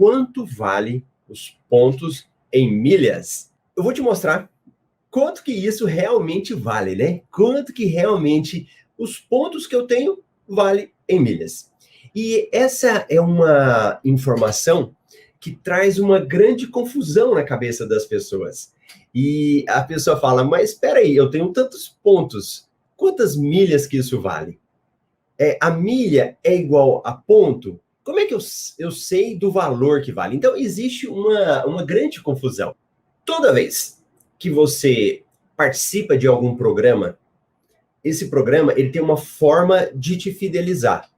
quanto vale os pontos em milhas? Eu vou te mostrar quanto que isso realmente vale, né? Quanto que realmente os pontos que eu tenho vale em milhas. E essa é uma informação que traz uma grande confusão na cabeça das pessoas. E a pessoa fala, mas espera aí, eu tenho tantos pontos, quantas milhas que isso vale? A milha é igual a ponto? Como é que eu sei do valor que vale? Então, existe uma grande confusão. Toda vez que você participa de algum programa, esse programa ele tem uma forma de te fidelizar.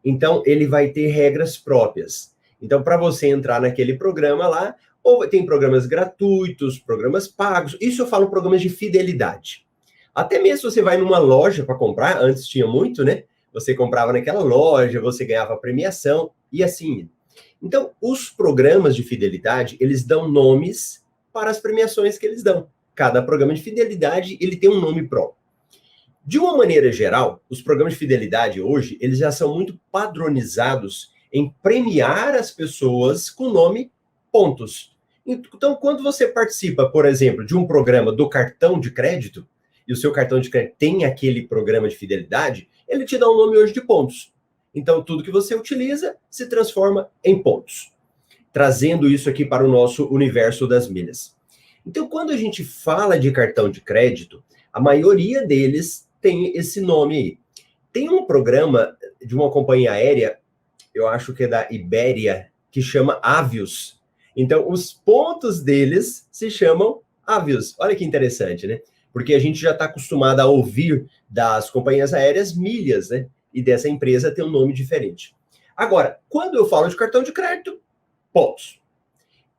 Então, ele vai ter regras próprias. Então, para você entrar naquele programa lá, ou tem programas gratuitos, programas pagos. Isso eu falo programas de fidelidade. Até mesmo se você vai numa loja para comprar, antes tinha muito, né? Você comprava naquela loja, você ganhava premiação e assim. Então, os programas de fidelidade, eles dão nomes para as premiações que eles dão. Cada programa de fidelidade, ele tem um nome próprio. De uma maneira geral, os programas de fidelidade hoje, eles já são muito padronizados em premiar as pessoas com o nome pontos. Então, quando você participa, por exemplo, de um programa do cartão de crédito, e o seu cartão de crédito tem aquele programa de fidelidade, ele te dá um nome hoje de pontos. Então, tudo que você utiliza se transforma em pontos. Trazendo isso aqui para o nosso universo das milhas. Então, quando a gente fala de cartão de crédito, a maioria deles tem esse nome aí. Tem um programa de uma companhia aérea, eu acho que é da Ibéria, que chama Avios. Então, os pontos deles se chamam Avios. Olha que interessante, né? Porque a gente já está acostumado a ouvir das companhias aéreas milhas, né? E dessa empresa tem um nome diferente. Agora, quando eu falo de cartão de crédito, pontos.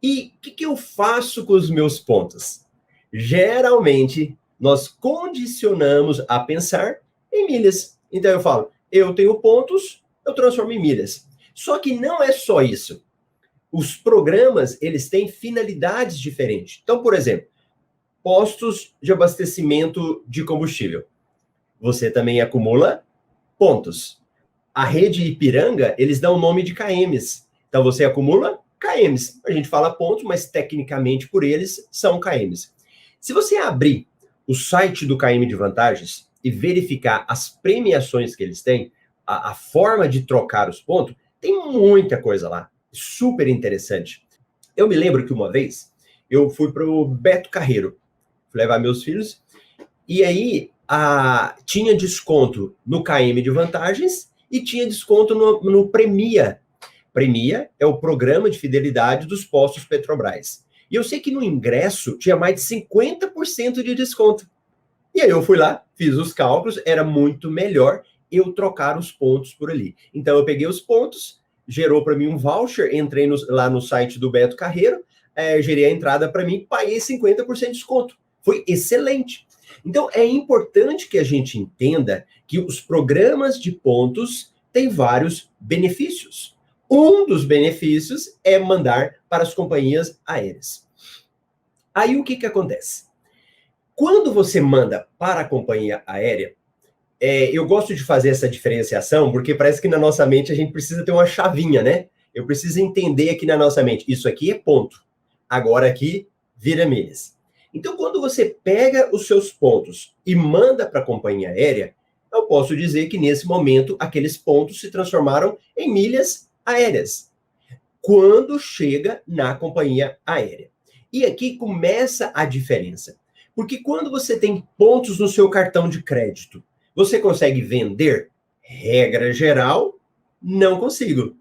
E o que eu faço com os meus pontos? Geralmente, nós condicionamos a pensar em milhas. Então, eu falo, eu tenho pontos, eu transformo em milhas. Só que não é só isso. Os programas, eles têm finalidades diferentes. Então, por exemplo, postos de abastecimento de combustível. Você também acumula pontos. A rede Ipiranga, eles dão o nome de KMs. Então, você acumula KMs. A gente fala pontos, mas tecnicamente por eles são KMs. Se você abrir o site do KM de Vantagens e verificar as premiações que eles têm, a forma de trocar os pontos, tem muita coisa lá. Super interessante. Eu me lembro que uma vez eu fui para o Beto Carreiro, fui levar meus filhos, e aí tinha desconto no KM de Vantagens e tinha desconto no Premia. Premia é o programa de fidelidade dos postos Petrobras. E eu sei que no ingresso tinha mais de 50% de desconto. E aí eu fui lá, fiz os cálculos, era muito melhor eu trocar os pontos por ali. Então eu peguei os pontos, gerou para mim um voucher, entrei lá no site do Beto Carreiro, gerei a entrada para mim, paguei 50% de desconto. Foi excelente. Então é importante que a gente entenda que os programas de pontos têm vários benefícios. Um dos benefícios é mandar para as companhias aéreas. Aí o que acontece? Quando você manda para a companhia aérea, eu gosto de fazer essa diferenciação, porque parece que na nossa mente a gente precisa ter uma chavinha, né? Eu preciso entender aqui na nossa mente, isso aqui é ponto, agora aqui vira milhas. Então, quando você pega os seus pontos e manda para a companhia aérea, eu posso dizer que nesse momento aqueles pontos se transformaram em milhas aéreas, quando chega na companhia aérea. E aqui começa a diferença. Porque quando você tem pontos no seu cartão de crédito, você consegue vender? Regra geral, não consigo.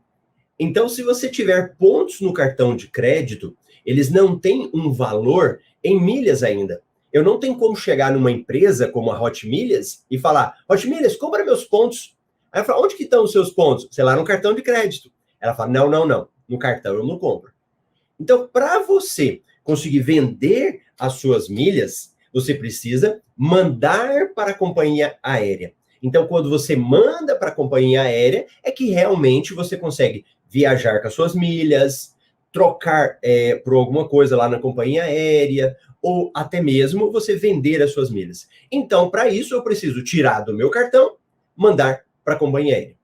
Então, se você tiver pontos no cartão de crédito, eles não têm um valor em milhas ainda. Eu não tenho como chegar numa empresa como a Hot Milhas e falar, Hot Milhas, compra meus pontos. Aí eu falo, onde que estão os seus pontos? Sei lá, no cartão de crédito. Ela fala, não. No cartão eu não compro. Então, para você conseguir vender as suas milhas, você precisa mandar para a companhia aérea. Então, quando você manda para a companhia aérea, é que realmente você consegue viajar com as suas milhas, trocar por alguma coisa lá na companhia aérea, ou até mesmo você vender as suas milhas. Então, para isso, eu preciso tirar do meu cartão, mandar para a companhia aérea.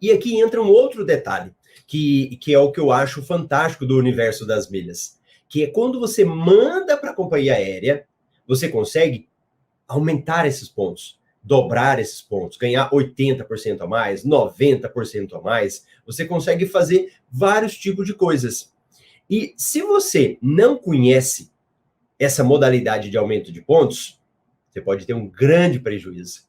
E aqui entra um outro detalhe, que é o que eu acho fantástico do universo das milhas, que é quando você manda para a companhia aérea, você consegue aumentar esses pontos, dobrar esses pontos, ganhar 80% a mais, 90% a mais. Você consegue fazer vários tipos de coisas. E se você não conhece essa modalidade de aumento de pontos, você pode ter um grande prejuízo.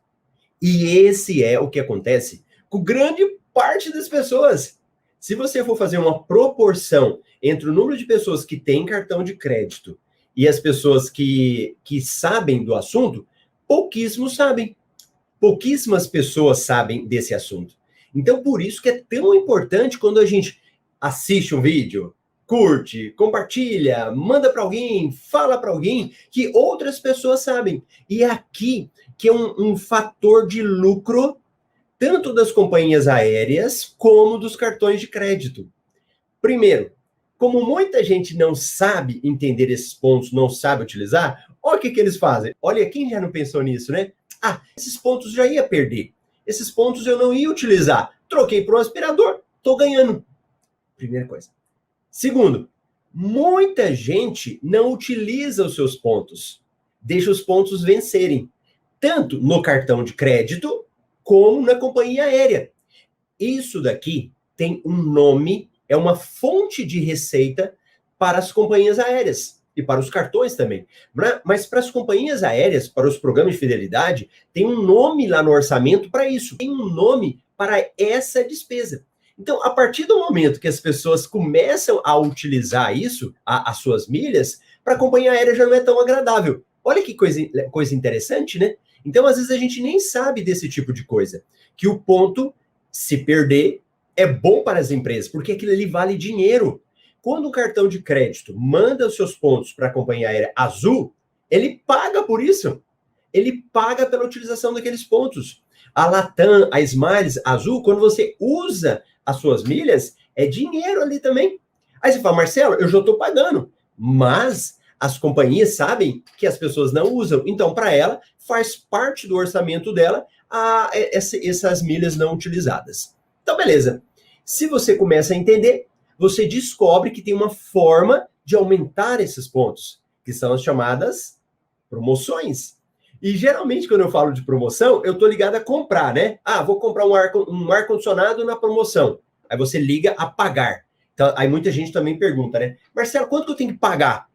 E esse é o que acontece com grande parte das pessoas. Se você for fazer uma proporção entre o número de pessoas que têm cartão de crédito e as pessoas que sabem do assunto, pouquíssimos sabem. Pouquíssimas pessoas sabem desse assunto. Então, por isso que é tão importante quando a gente assiste um vídeo, curte, compartilha, manda para alguém, fala para alguém, que outras pessoas sabem. E é aqui que é um fator de lucro, tanto das companhias aéreas como dos cartões de crédito. Primeiro, como muita gente não sabe entender esses pontos, não sabe utilizar, olha o que eles fazem. Olha, quem já não pensou nisso, né? Ah, esses pontos já ia perder. Esses pontos eu não ia utilizar. Troquei para um aspirador, estou ganhando. Primeira coisa. Segundo, muita gente não utiliza os seus pontos. Deixa os pontos vencerem. Tanto no cartão de crédito, como na companhia aérea. Isso daqui tem um nome, é uma fonte de receita para as companhias aéreas e para os cartões também. Mas para as companhias aéreas, para os programas de fidelidade, tem um nome lá no orçamento para isso. Tem um nome para essa despesa. Então, a partir do momento que as pessoas começam a utilizar isso, as suas milhas, para a companhia aérea já não é tão agradável. Olha que coisa interessante, né? Então, às vezes, a gente nem sabe desse tipo de coisa. Que o ponto, se perder, é bom para as empresas, porque aquilo ali vale dinheiro. Quando o cartão de crédito manda os seus pontos para a companhia aérea Azul, ele paga por isso. Ele paga pela utilização daqueles pontos. A Latam, a Smiles, a Azul, quando você usa as suas milhas, é dinheiro ali também. Aí você fala, Marcelo, eu já estou pagando, mas as companhias sabem que as pessoas não usam. Então, para ela, faz parte do orçamento dela essas milhas não utilizadas. Então, beleza. Se você começa a entender, você descobre que tem uma forma de aumentar esses pontos, que são as chamadas promoções. E geralmente, quando eu falo de promoção, eu estou ligado a comprar, né? Ah, vou comprar um ar-condicionado na promoção. Aí você liga a pagar. Então, aí muita gente também pergunta, né? Marcelo, quanto que eu tenho que pagar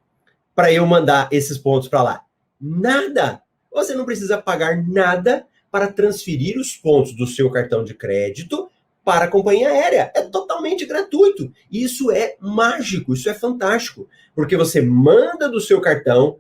para eu mandar esses pontos para lá? Nada. Você não precisa pagar nada para transferir os pontos do seu cartão de crédito para a companhia aérea. É totalmente gratuito. Isso é mágico, isso é fantástico. Porque você manda do seu cartão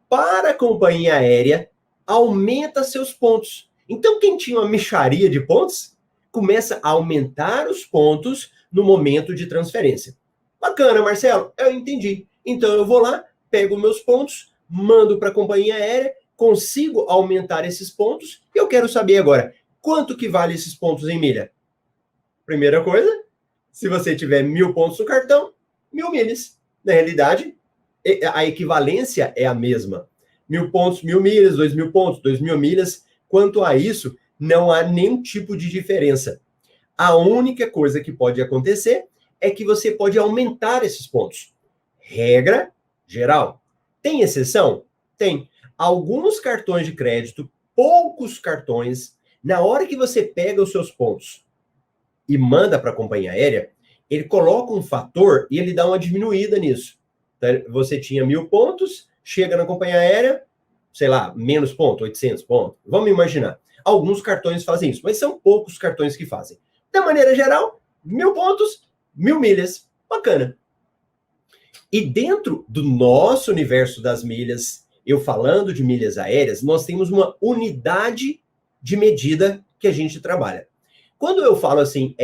para a companhia aérea, aumenta seus pontos. Então, quem tinha uma mixaria de pontos, começa a aumentar os pontos no momento de transferência. Bacana, Marcelo, eu entendi. Então, eu vou lá, pego meus pontos, mando para a companhia aérea, consigo aumentar esses pontos, e eu quero saber agora, quanto que vale esses pontos em milha? Primeira coisa, se você tiver 1.000 pontos no cartão, 1.000 milhas. Na realidade, a equivalência é a mesma. 1.000 pontos, 1.000 milhas, 2.000 pontos, 2.000 milhas. Quanto a isso, não há nenhum tipo de diferença. A única coisa que pode acontecer é que você pode aumentar esses pontos. Regra geral. Tem exceção? Tem. Alguns cartões de crédito, poucos cartões, na hora que você pega os seus pontos e manda para a companhia aérea, ele coloca um fator e ele dá uma diminuída nisso. Então, você tinha 1.000 pontos, chega na companhia aérea, sei lá, menos ponto, 800 pontos. Vamos imaginar. Alguns cartões fazem isso, mas são poucos cartões que fazem. Da maneira geral, 1.000 pontos, 1.000 milhas. Bacana. E dentro do nosso universo das milhas, eu falando de milhas aéreas, nós temos uma unidade de medida que a gente trabalha. Quando eu falo assim,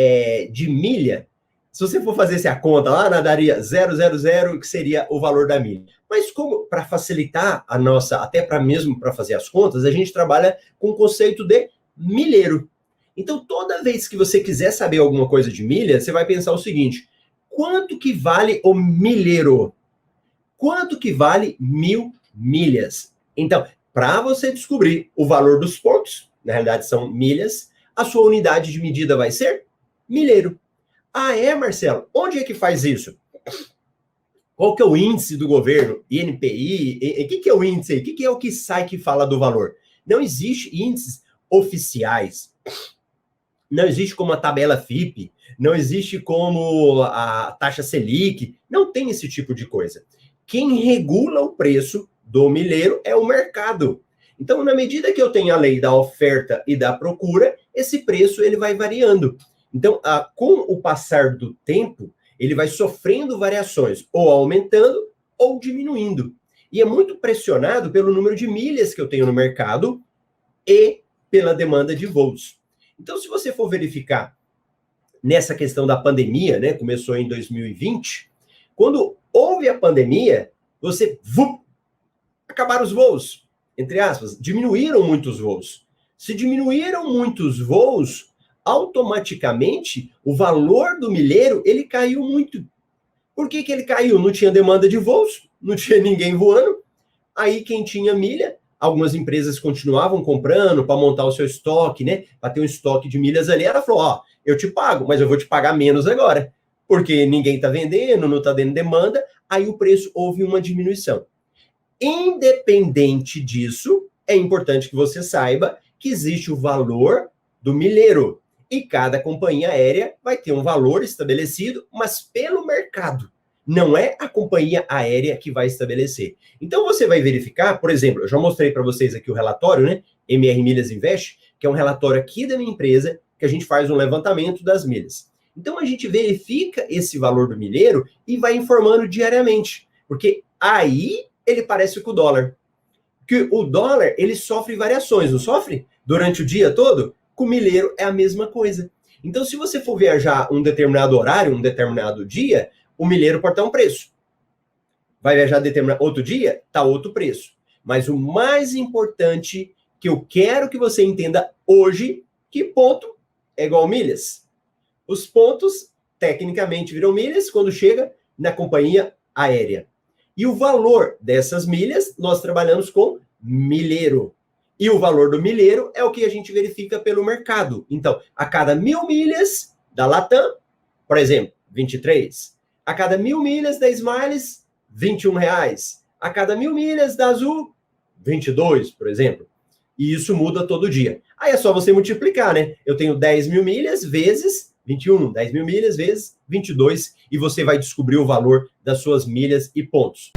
de milha, se você for fazer a conta lá, daria 000, que seria o valor da milha. Mas como para facilitar a nossa, até para mesmo para fazer as contas, a gente trabalha com o conceito de milheiro. Então, toda vez que você quiser saber alguma coisa de milha, você vai pensar o seguinte: quanto que vale o milheiro? Quanto que vale 1.000 milhas? Então, para você descobrir o valor dos pontos, na realidade são milhas, a sua unidade de medida vai ser milheiro. Ah, é, Marcelo? Onde é que faz isso? Qual que é o índice do governo? INPI? O que é o índice aí? O que é o que sai que fala do valor? Não existe índices oficiais. Não existe como a tabela FIPE. Não existe como a taxa Selic. Não tem esse tipo de coisa. Quem regula o preço do milheiro é o mercado. Então, na medida que eu tenho a lei da oferta e da procura, esse preço ele vai variando. Então, com o passar do tempo, ele vai sofrendo variações, ou aumentando ou diminuindo. E é muito pressionado pelo número de milhas que eu tenho no mercado e pela demanda de voos. Então, se você for verificar nessa questão da pandemia, né, começou em 2020, quando houve a pandemia, acabaram os voos, entre aspas, diminuíram muitos voos. Se diminuíram muitos voos, automaticamente o valor do milheiro ele caiu muito. Por que ele caiu? Não tinha demanda de voos, não tinha ninguém voando. Aí quem tinha milha, algumas empresas continuavam comprando para montar o seu estoque, né? Para ter um estoque de milhas ali. Ela falou: ó, eu te pago, mas eu vou te pagar menos agora, porque ninguém está vendendo, não está dando demanda. Aí o preço houve uma diminuição. Independente disso, é importante que você saiba que existe o valor do milheiro. E cada companhia aérea vai ter um valor estabelecido, mas pelo mercado. Não é a companhia aérea que vai estabelecer. Então você vai verificar, por exemplo, eu já mostrei para vocês aqui o relatório, né? MR Milhas Invest, que é um relatório aqui da minha empresa, que a gente faz um levantamento das milhas. Então a gente verifica esse valor do milheiro e vai informando diariamente. Porque aí ele parece com o dólar. Que o dólar, ele sofre variações, não sofre? Durante o dia todo, com o milheiro é a mesma coisa. Então, se você for viajar um determinado horário, um determinado dia, o milheiro pode estar um preço. Vai viajar determinado outro dia, tá outro preço. Mas o mais importante que eu quero que você entenda hoje, que ponto é igual milhas. Os pontos, tecnicamente, viram milhas quando chega na companhia aérea. E o valor dessas milhas, nós trabalhamos com milheiro. E o valor do milheiro é o que a gente verifica pelo mercado. Então, a cada 1.000 milhas da Latam, por exemplo, 23. A cada 1.000 milhas da Smiles, R$21. A cada 1.000 milhas da Azul, 22, por exemplo. E isso muda todo dia. Aí é só você multiplicar, né? Eu tenho 10.000 milhas vezes 21, 10.000 milhas vezes 22, e você vai descobrir o valor das suas milhas e pontos.